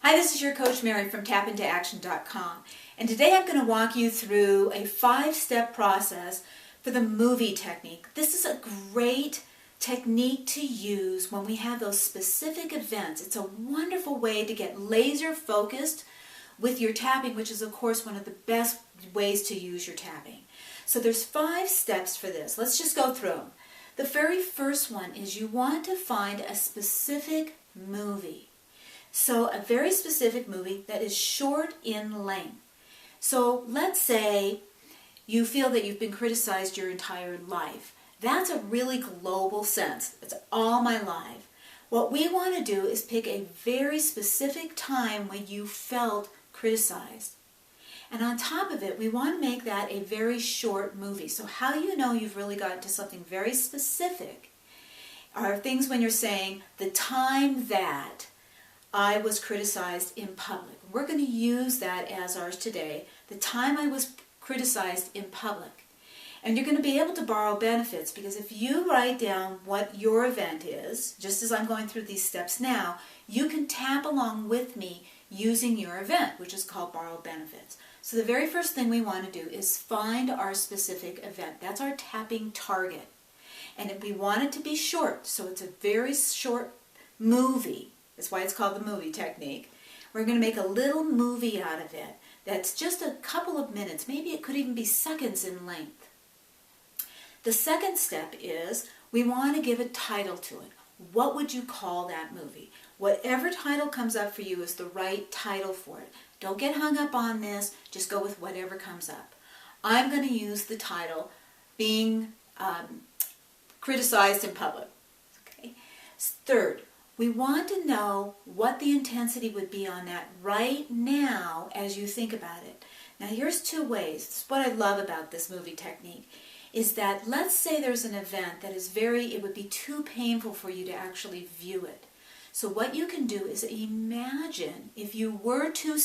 Hi, this is your Coach Mary from tapintoaction.com, and today I'm going to walk you through a 5-step process for the movie technique. This is a great technique to use when we have those specific events. It's a wonderful way to get laser focused with your tapping, which is of course one of the best ways to use your tapping. So there's 5 steps for this. Let's just go through them. The very first one is you want to find a specific movie. So a very specific movie that is short in length. So let's say you feel that you've been criticized your entire life. That's a really global sense. It's all my life. What we want to do is pick a very specific time when you felt criticized. And on top of it, we want to make that a very short movie. So how you know you've really gotten to something very specific are things when you're saying, the time that I was criticized in public. We're going to use that as ours today. The time I was criticized in public. And you're going to be able to borrow benefits, because if you write down what your event is, just as I'm going through these steps now, you can tap along with me using your event, which is called borrow benefits. So the very first thing we want to do is find our specific event. That's our tapping target. And if we want it to be short, so it's a very short movie, that's why it's called the movie technique. We're going to make a little movie out of it that's just a couple of minutes. Maybe it could even be seconds in length. The second step is we want to give a title to it. What would you call that movie? Whatever title comes up for you is the right title for it. Don't get hung up on this. Just go with whatever comes up. I'm going to use the title being criticized in public. Okay. Third, we want to know what the intensity would be on that right now as you think about it. Now here's 2 ways. This is what I love about this movie technique, is that let's say there's an event that is it would be too painful for you to actually view it. So what you can do is imagine, if you were to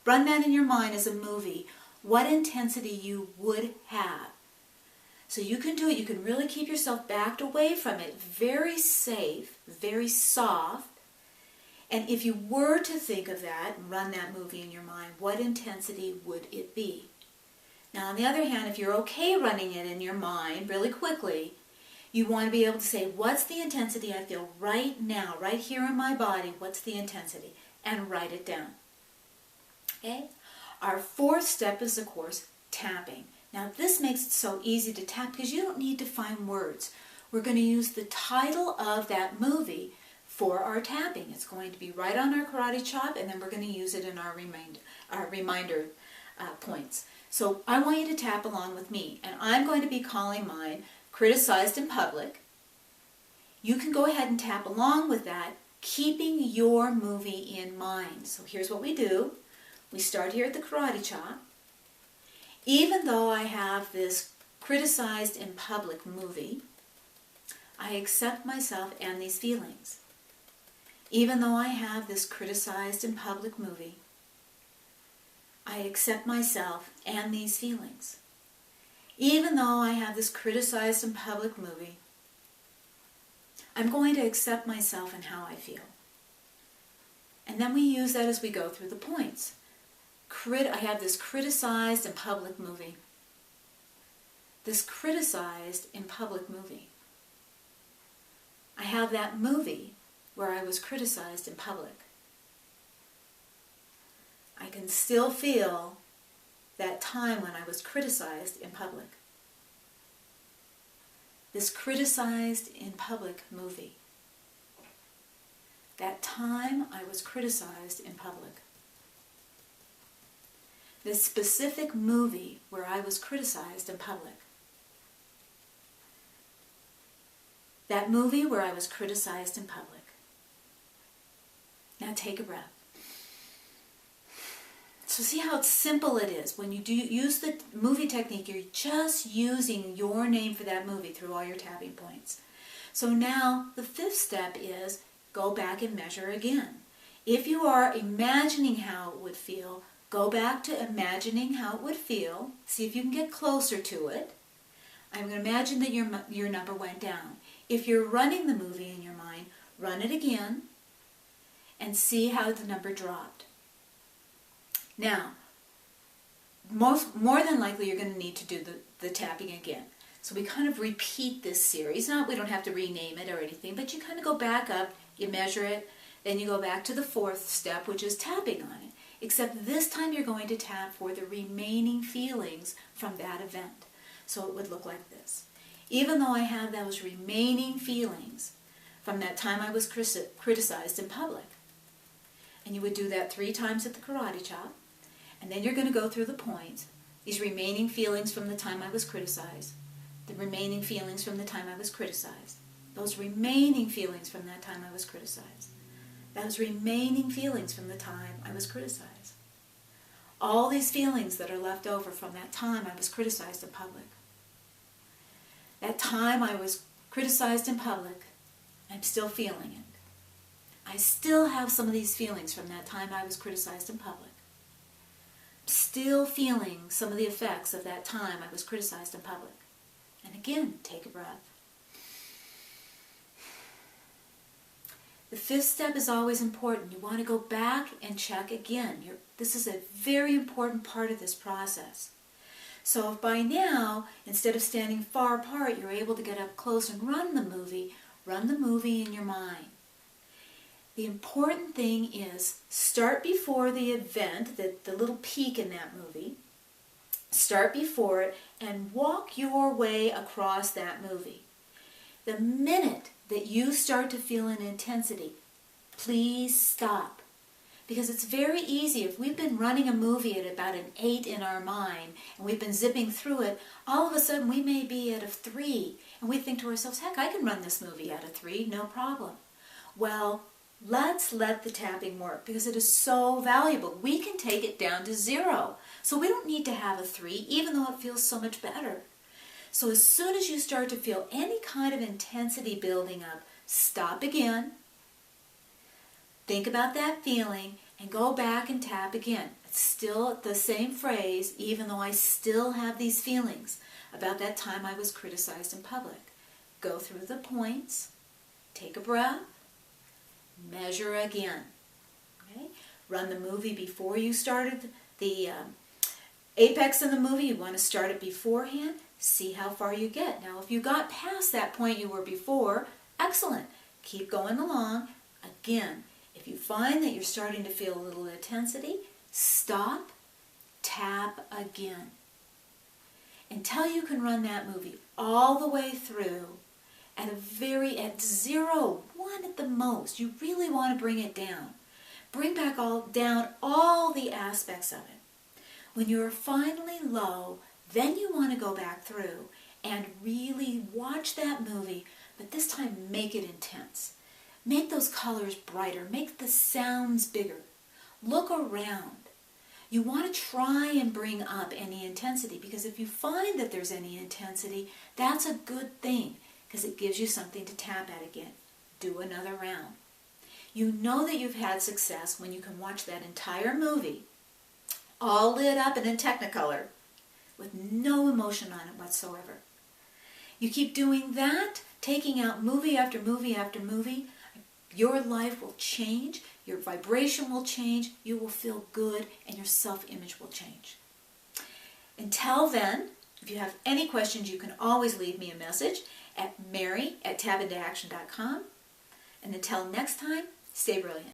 run that in your mind as a movie, what intensity you would have. So you can do it. You can really keep yourself backed away from it. Very safe, very soft. And if you were to think of that and run that movie in your mind, what intensity would it be? Now, on the other hand, if you're okay running it in your mind really quickly, you want to be able to say, what's the intensity I feel right now, right here in my body? What's the intensity? And write it down. Okay? Our 4th step is, of course, tapping. Now this makes it so easy to tap because you don't need to find words. We're going to use the title of that movie for our tapping. It's going to be right on our karate chop, and then we're going to use it in our reminder points. So I want you to tap along with me, and I'm going to be calling mine Criticized in Public. You can go ahead and tap along with that, keeping your movie in mind. So here's what we do. We start here at the karate chop. Even though I have this criticized in public movie, I accept myself and these feelings. Even though I have this criticized in public movie, I accept myself and these feelings. Even though I have this criticized in public movie, I'm going to accept myself and how I feel. And then we use that as we go through the points. I have this criticized in public movie. This criticized in public movie. I have that movie where I was criticized in public. I can still feel that time when I was criticized in public. This criticized in public movie. That time I was criticized in public. This specific movie where I was criticized in public. That movie where I was criticized in public. Now take a breath. So see how simple it is. When you do use the movie technique, you're just using your name for that movie through all your tapping points. So now the 5th step is go back and measure again. If you are imagining how it would feel, go back to imagining how it would feel. See if you can get closer to it. I'm going to imagine that your number went down. If you're running the movie in your mind, run it again. and see how the number dropped. Now, more than likely you're going to need to do the tapping again. So we kind of repeat this series. We don't have to rename it or anything, but you kind of go back up, you measure it, then you go back to the fourth step, which is tapping on it. Except this time you're going to tap for the remaining feelings from that event. So it would look like this. Even though I have those remaining feelings from that time I was criticized in public. And you would do that 3 times at the karate chop. And then you're going to go through the points. These remaining feelings from the time I was criticized. The remaining feelings from the time I was criticized. Those remaining feelings from that time I was criticized. Those remaining feelings from the time I was criticized. All these feelings that are left over from that time I was criticized in public. That time I was criticized in public, I'm still feeling it. I still have some of these feelings from that time I was criticized in public. I'm still feeling some of the effects of that time I was criticized in public. And again, take a breath. The 5th step is always important. You want to go back and check again. This is a very important part of this process. So if by now, instead of standing far apart, you're able to get up close and run the movie in your mind. The important thing is start before the event, the little peak in that movie. Start before it and walk your way across that movie. The minute that you start to feel an intensity, please stop. Because it's very easy, if we've been running a movie at about an 8 in our mind, and we've been zipping through it, all of a sudden we may be at a 3, and we think to ourselves, heck, I can run this movie at a 3, no problem. Well, let's let the tapping work, because it is so valuable. We can take it down to 0. So we don't need to have a 3, even though it feels so much better. So as soon as you start to feel any kind of intensity building up, stop again. Think about that feeling and go back and tap again. It's still the same phrase, even though I still have these feelings about that time I was criticized in public. Go through the points, take a breath, measure again. Okay? Run the movie before you started the apex in the movie. You want to start it beforehand. See how far you get. Now, if you got past that point you were before, excellent. Keep going along. Again, if you find that you're starting to feel a little intensity, stop, tap again. Until you can run that movie all the way through at 0, 1 at the most. You really want to bring it down. Bring back down all the aspects of it. When you're finally low, then you want to go back through and really watch that movie, but this time make it intense. Make those colors brighter. Make the sounds bigger. Look around. You want to try and bring up any intensity, because if you find that there's any intensity, that's a good thing, because it gives you something to tap at again. Do another round. You know that you've had success when you can watch that entire movie all lit up and in Technicolor with no emotion on it whatsoever. You keep doing that, taking out movie after movie after movie, your life will change, your vibration will change, you will feel good, and your self-image will change. Until then, if you have any questions, you can always leave me a message at mary@tapintoaction.com. And until next time, stay brilliant.